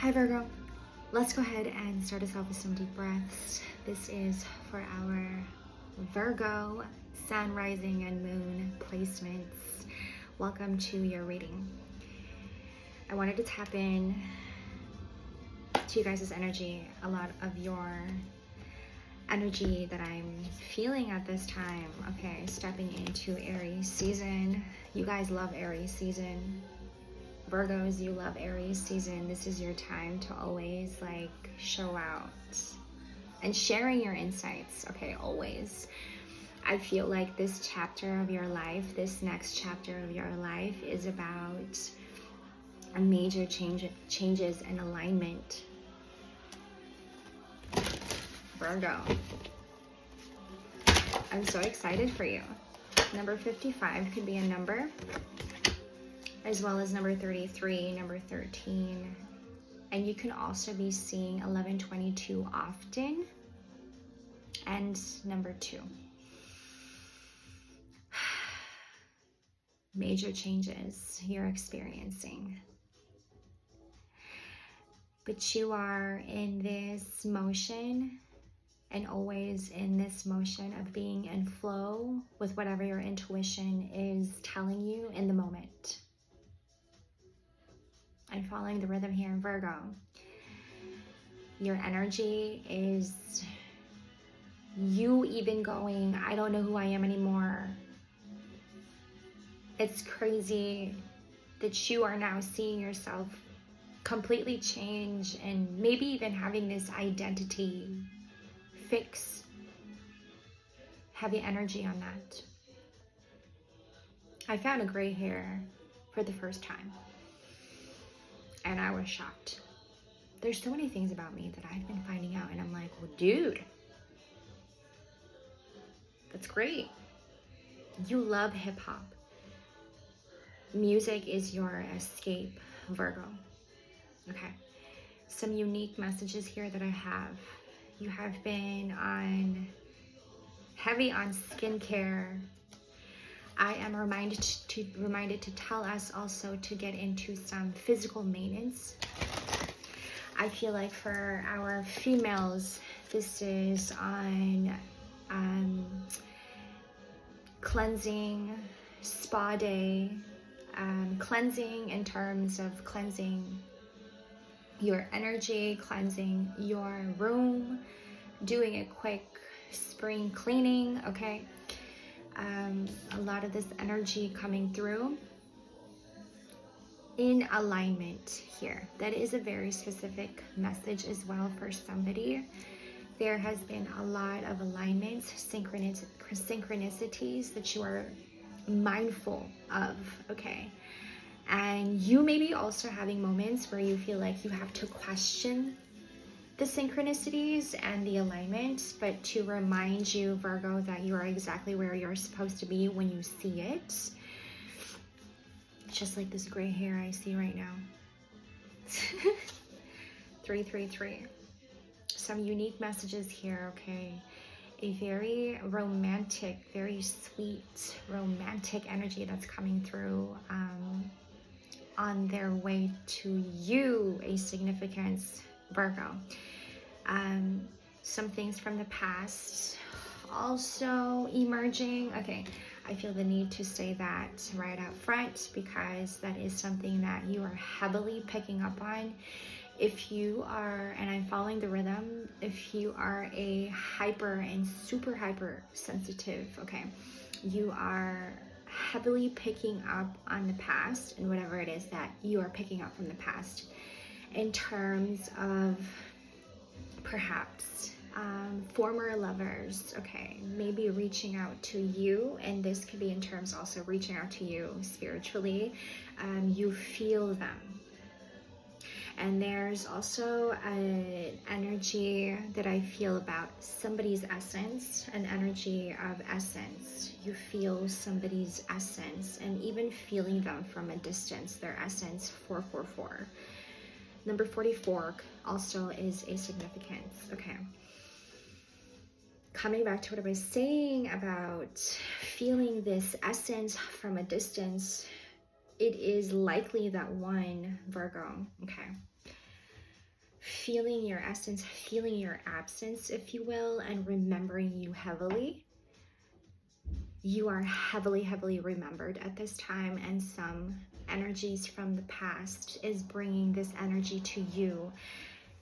Hi Virgo, let's go ahead and start us off with some deep breaths. This is for our Virgo sun, rising, and moon placements. Welcome to your reading. I wanted to tap in to you guys' energy, a lot of your energy that I'm feeling at this time. Okay, stepping into Aries season. You guys love Aries season. Virgos, you love Aries season. This is your time to always show out and sharing your insights. Okay, always. I feel like this chapter of your life, this next chapter of your life is about a major changes and alignment. Virgo, I'm so excited for you. Number 55 could be a number, as well as number 33, number 13. And you can also be seeing 1122 often, and number 2. Major changes you're experiencing. But you are in this motion, and always in this motion of being in flow with whatever your intuition is telling you in the moment. I'm following the rhythm here in Virgo. Your energy is you even going, I don't know who I am anymore. It's crazy that you are now seeing yourself completely change and maybe even having this identity fix. Heavy energy on that. I found a gray hair for the first time, and I was shocked. There's so many things about me that I've been finding out, and I'm like, well, dude, that's great. You love hip hop. Music is your escape, Virgo. Okay. Some unique messages here that I have. You have been heavy on skincare. I am reminded to tell us also to get into some physical maintenance. I feel like for our females, this is on cleansing, spa day, cleansing in terms of cleansing your energy, cleansing your room, doing a quick spring cleaning, okay? A lot of this energy coming through in alignment here. That is a very specific message as well for somebody. There has been a lot of alignments, synchronicities that you are mindful of, okay? And you may be also having moments where you feel like you have to question the synchronicities and the alignment, but to remind you, Virgo, that you are exactly where you're supposed to be when you see it. Just like this gray hair I see right now. 333. Some unique messages here, okay? A very romantic, very sweet, romantic energy that's coming through on their way to you, a significance, Virgo. Some things from the past also emerging. Okay, I feel the need to say that right up front because that is something that you are heavily picking up on. If you are, and I'm following the rhythm, if you are a hyper and super hyper sensitive, okay, you are heavily picking up on the past and whatever it is that you are picking up from the past in terms of perhaps former lovers, okay, maybe reaching out to you, and this could be in terms also reaching out to you spiritually. You feel them. And there's also an energy that I feel about somebody's essence, an energy of essence. You feel somebody's essence and even feeling them from a distance, their essence, 444. Number 44 also is a significance, okay. Coming back to what I was saying about feeling this essence from a distance, it is likely that one, Virgo, okay, feeling your essence, feeling your absence, if you will, and remembering you heavily. You are heavily, heavily remembered at this time, and some energies from the past is bringing this energy to you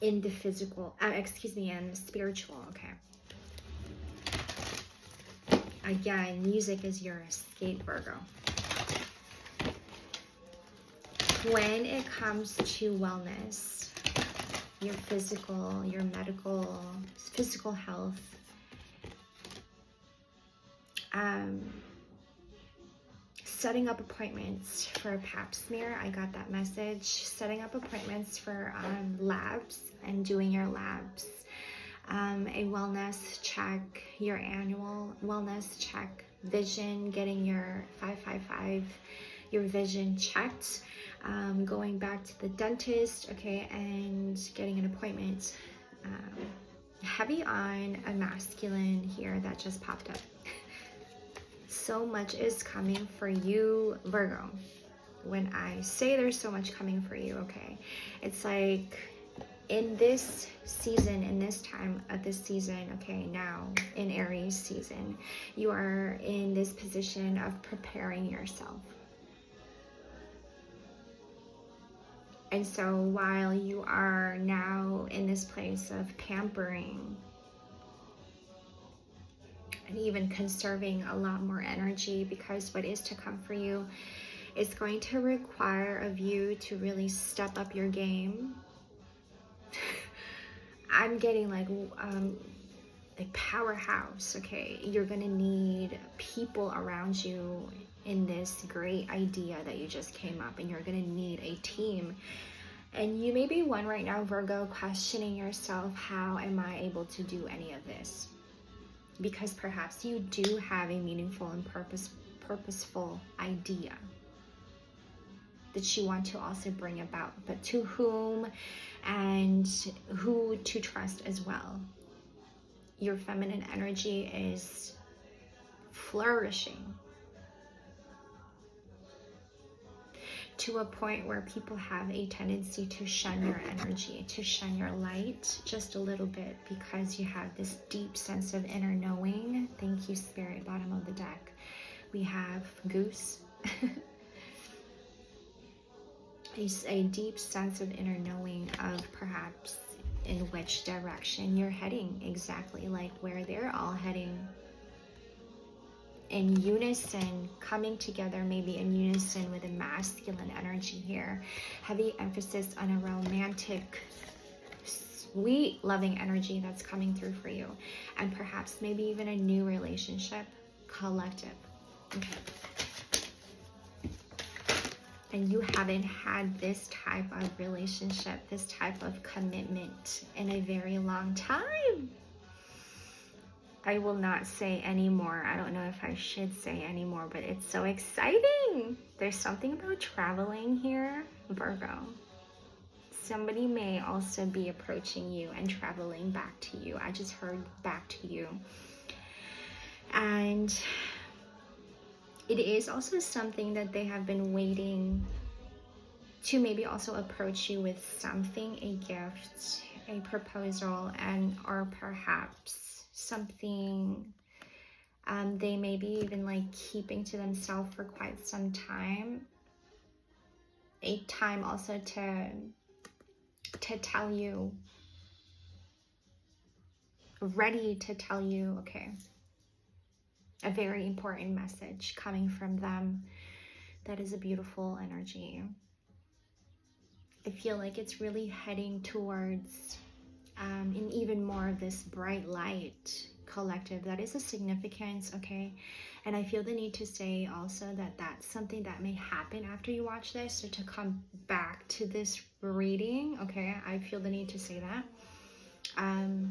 in the physical, and the spiritual, okay? Again, music is your escape, Virgo. When it comes to wellness, your physical, your medical, physical health, setting up appointments for a pap smear, I got that message. Setting up appointments for labs and doing your labs. A wellness check, your annual wellness check, vision, getting your 555, your vision checked, going back to the dentist, okay, and getting an appointment. Heavy on a masculine here that just popped up. So much is coming for you, Virgo. When I say there's so much coming for you, okay, it's like in this season, in this time of this season, okay, now in Aries season, you are in this position of preparing yourself. And so while you are now in this place of pampering and even conserving a lot more energy, because what is to come for you is going to require of you to really step up your game. I'm getting like powerhouse, okay? You're gonna need people around you in this great idea that you just came up, and you're gonna need a team. And you may be one right now, Virgo, questioning yourself, how am I able to do any of this? Because perhaps you do have a meaningful and purposeful idea that you want to also bring about, but to whom and who to trust as well. Your feminine energy is flourishing to a point where people have a tendency to shun your energy, to shun your light just a little bit, because you have this deep sense of inner knowing. Thank you, Spirit. Bottom of the deck, we have Goose. A deep sense of inner knowing of perhaps in which direction you're heading, exactly like where they're all heading. In unison, coming together, maybe in unison with a masculine energy here. Heavy emphasis on a romantic, sweet, loving energy that's coming through for you. And perhaps maybe even a new relationship, collective. Okay. And you haven't had this type of relationship, this type of commitment in a very long time. I will not say anymore. I don't know if I should say anymore, but it's so exciting. There's something about traveling here, Virgo. Somebody may also be approaching you and traveling back to you. I just heard back to you. And it is also something that they have been waiting to maybe also approach you with something, a gift, a proposal, and or perhaps something they may be even like keeping to themselves for quite some time. A time also to tell you, ready to tell you, okay, a very important message coming from them. That is a beautiful energy. I feel like it's really heading towards in even more of this bright light collective. That is a significance, okay? And I feel the need to say also that that's something that may happen after you watch this, or to come back to this reading, okay? I feel the need to say that.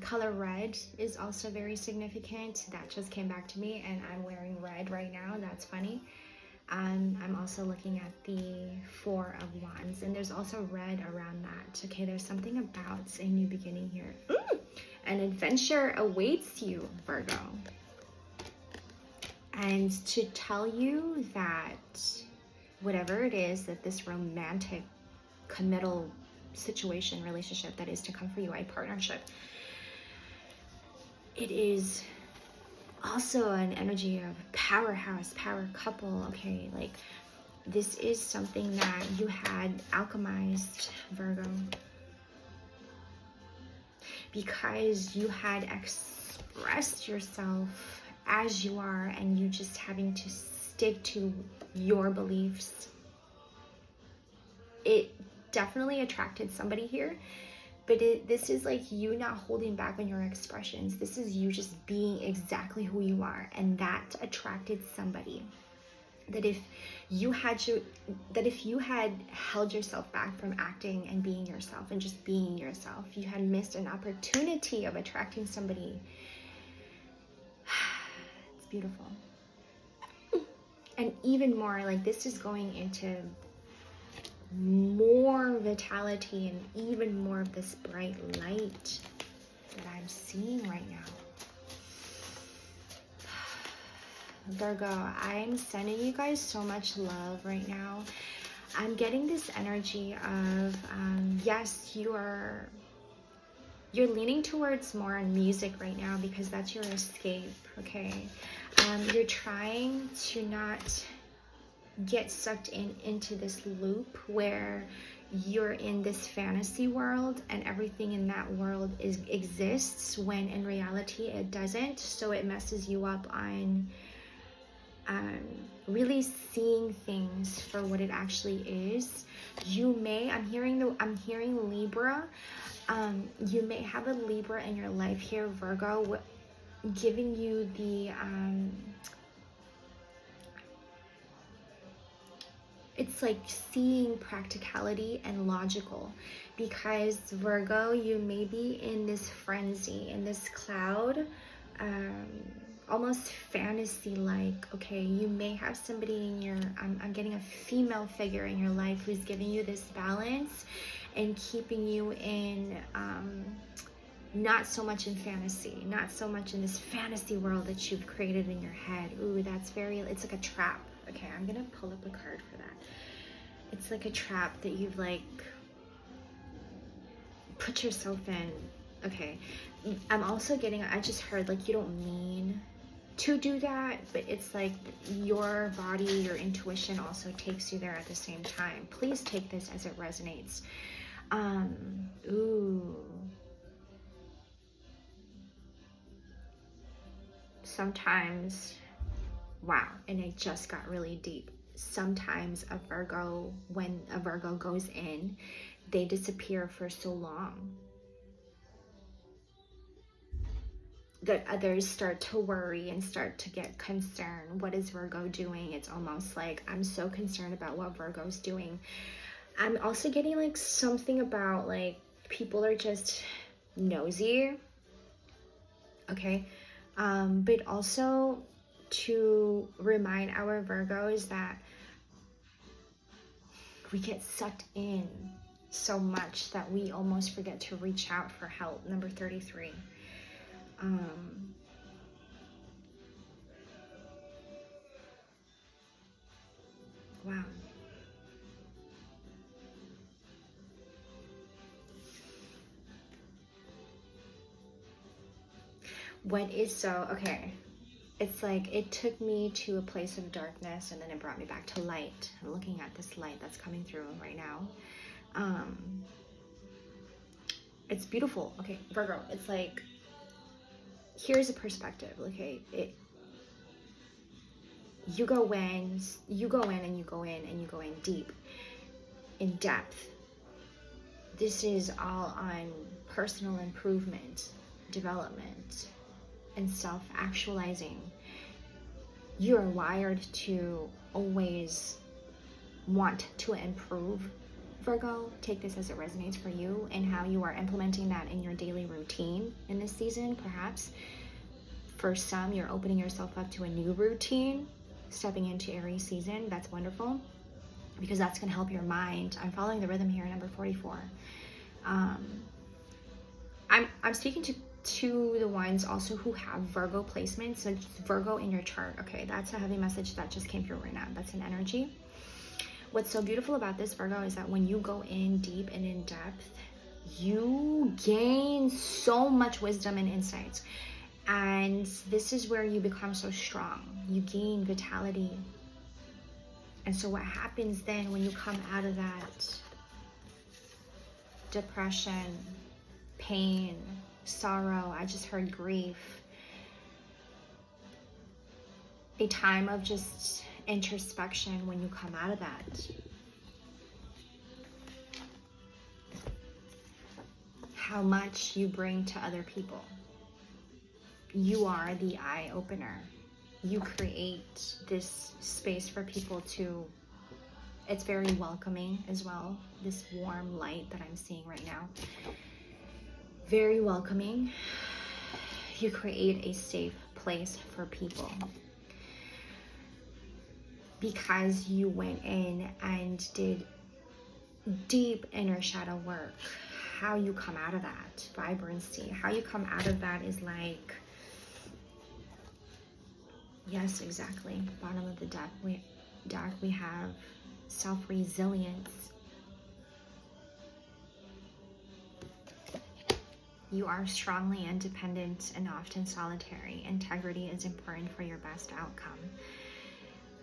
Color red is also very significant. That just came back to me, and I'm wearing red right now. That's funny. I'm also looking at the Four of Wands, and there's also red around that. Okay, there's something about a new beginning here. An adventure awaits you, Virgo. And to tell you that whatever it is that this romantic, committal situation, relationship that is to come for you, a partnership. It is also an energy of powerhouse, power couple, okay? Like, this is something that you had alchemized, Virgo, because you had expressed yourself as you are, and you just having to stick to your beliefs. It definitely attracted somebody here, but this is like you not holding back on your expressions. This is you just being exactly who you are, and that attracted somebody. That if you had held yourself back from acting and being yourself and just being yourself, you had missed an opportunity of attracting somebody. It's beautiful. And even more, like, this is going into more vitality and even more of this bright light that I'm seeing right now. Virgo, I'm sending you guys so much love right now. I'm getting this energy of, yes, you're leaning towards more on music right now because that's your escape, okay? You're trying to not get sucked into this loop where you're in this fantasy world and everything in that world exists when in reality it doesn't. So it messes you up on really seeing things for what it actually is. You may, I'm hearing Libra. You may have a Libra in your life here, Virgo, giving you the it's like seeing practicality and logical, because Virgo, you may be in this frenzy, in this cloud, almost fantasy-like, okay? You may have somebody in your, I'm getting a female figure in your life who's giving you this balance and keeping you in, not so much in fantasy, not so much in this fantasy world that you've created in your head. Ooh, that's very, it's like a trap. Okay, I'm gonna pull up a card for that. It's like a trap that you've like put yourself in. Okay, I'm also getting, I just heard like you don't mean to do that, but it's like your body, your intuition also takes you there at the same time. Please take this as it resonates. Ooh. Sometimes, wow, and it just got really deep. Sometimes a Virgo, when a Virgo goes in, they disappear for so long that others start to worry and start to get concerned. What is Virgo doing? It's almost like, I'm so concerned about what Virgo's doing. I'm also getting like something about like people are just nosy, okay? But also to remind our Virgos that we get sucked in so much that we almost forget to reach out for help. Number 33. Wow. What is so, okay. It's like it took me to a place of darkness and then it brought me back to light. I'm looking at this light that's coming through right now. It's beautiful. Okay, Virgo, it's like, here's a perspective, okay? You go in and you go in and you go in deep, in depth. This is all on personal improvement, development, and self-actualizing. You are wired to always want to improve, Virgo. Take this as it resonates for you and how you are implementing that in your daily routine in this season. Perhaps for some, you're opening yourself up to a new routine, stepping into Aries season. That's wonderful, because that's going to help your mind. I'm following the rhythm here, number 44. I'm speaking to the ones also who have Virgo placements, so Virgo in your chart. Okay, that's a heavy message that just came through right now. That's an energy. What's so beautiful about this, Virgo, is that when you go in deep and in depth, you gain so much wisdom and insights. And this is where you become so strong. You gain vitality. And so what happens then when you come out of that depression, pain, sorrow, I just heard grief, a time of just introspection when you come out of that. How much you bring to other people. You are the eye opener. You create this space for people to, it's very welcoming as well. This warm light that I'm seeing right now. Very welcoming. You create a safe place for people. Because you went in and did deep inner shadow work. How you come out of that vibrancy, how you come out of that is like, yes, exactly. Bottom of the deck, we have self-resilience. You are strongly independent and often solitary. Integrity is important for your best outcome.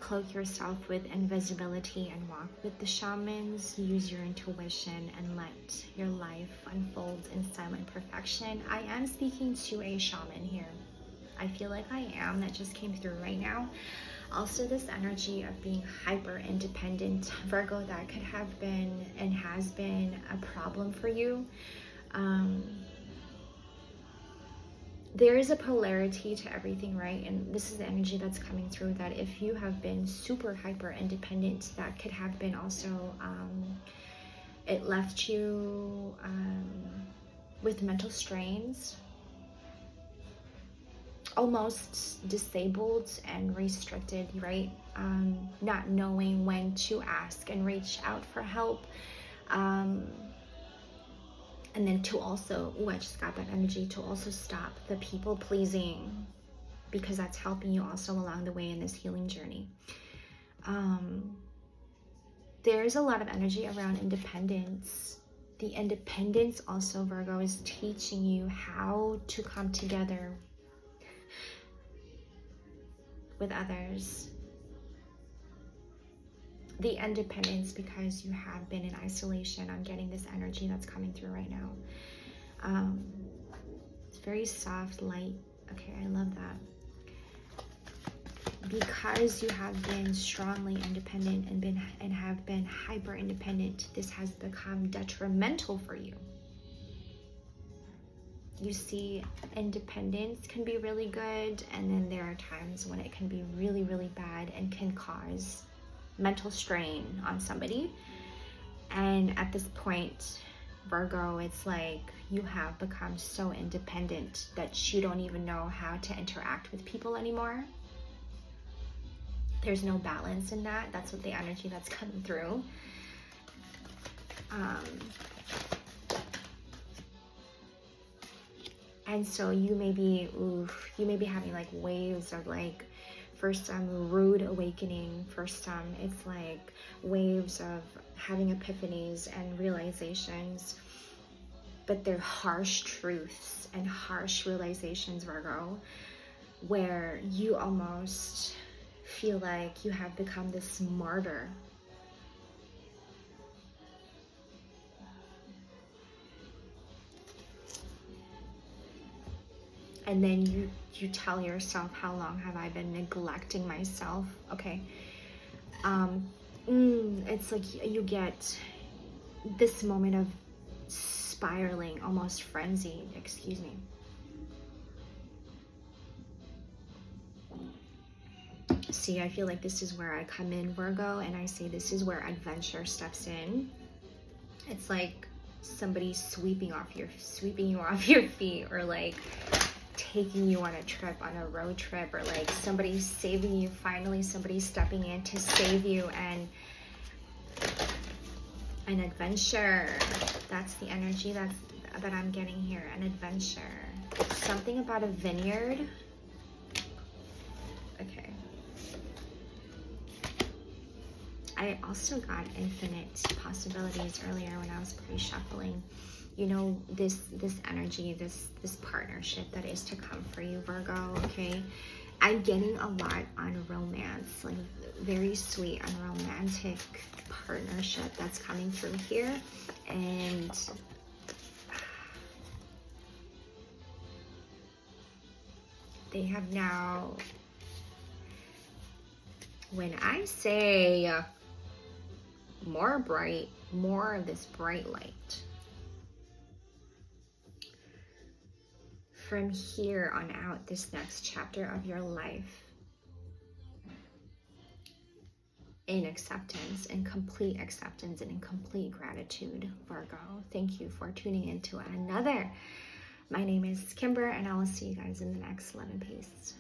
Cloak yourself with invisibility and walk with the shamans. Use your intuition and let your life unfold in silent perfection. I am speaking to a shaman here. I feel like I am. That just came through right now. Also, this energy of being hyper independent, Virgo, that could have been and has been a problem for you. There is a polarity to everything, right? And this is the energy that's coming through, that if you have been super hyper independent, that could have been also, it left you with mental strains, almost disabled and restricted, right? Not knowing when to ask and reach out for help. And then to also, I just got that energy, to also stop the people pleasing, because that's helping you also along the way in this healing journey. There's a lot of energy around independence. The independence also, Virgo, is teaching you how to come together with others. The independence, because you have been in isolation. I'm getting this energy that's coming through right now. It's very soft, light. Okay, I love that. Because you have been strongly independent and have been hyper independent, this has become detrimental for you. You see, independence can be really good, and then there are times when it can be really, really bad and can cause mental strain on somebody. And at this point, Virgo, it's like you have become so independent that you don't even know how to interact with people anymore. There's no balance in that. That's what the energy that's coming through. And so you may be having like waves of like, first rude awakening, first it's like waves of having epiphanies and realizations, but they're harsh truths and harsh realizations, Virgo, where you almost feel like you have become this martyr. And then you tell yourself, how long have I been neglecting myself? Okay. It's like you get this moment of spiraling, almost frenzied, excuse me. See, I feel like this is where I come in, Virgo, and I say this is where adventure steps in. It's like somebody sweeping you off your feet, or like taking you on a trip, on a road trip, or like somebody saving you, finally somebody stepping in to save you, and an adventure. That's the energy that I'm getting here, an adventure. Something about a vineyard. Okay. I also got infinite possibilities earlier when I was pre-shuffling. You know, this energy, this partnership that is to come for you, Virgo, okay? I'm getting a lot on romance, like very sweet and romantic partnership that's coming through here. And they have now, when I say more bright, more of this bright light, from here on out, this next chapter of your life, in acceptance, in complete acceptance, and in complete gratitude, Virgo. Thank you for tuning into another. My name is Kimber, and I will see you guys in the next 11 piece.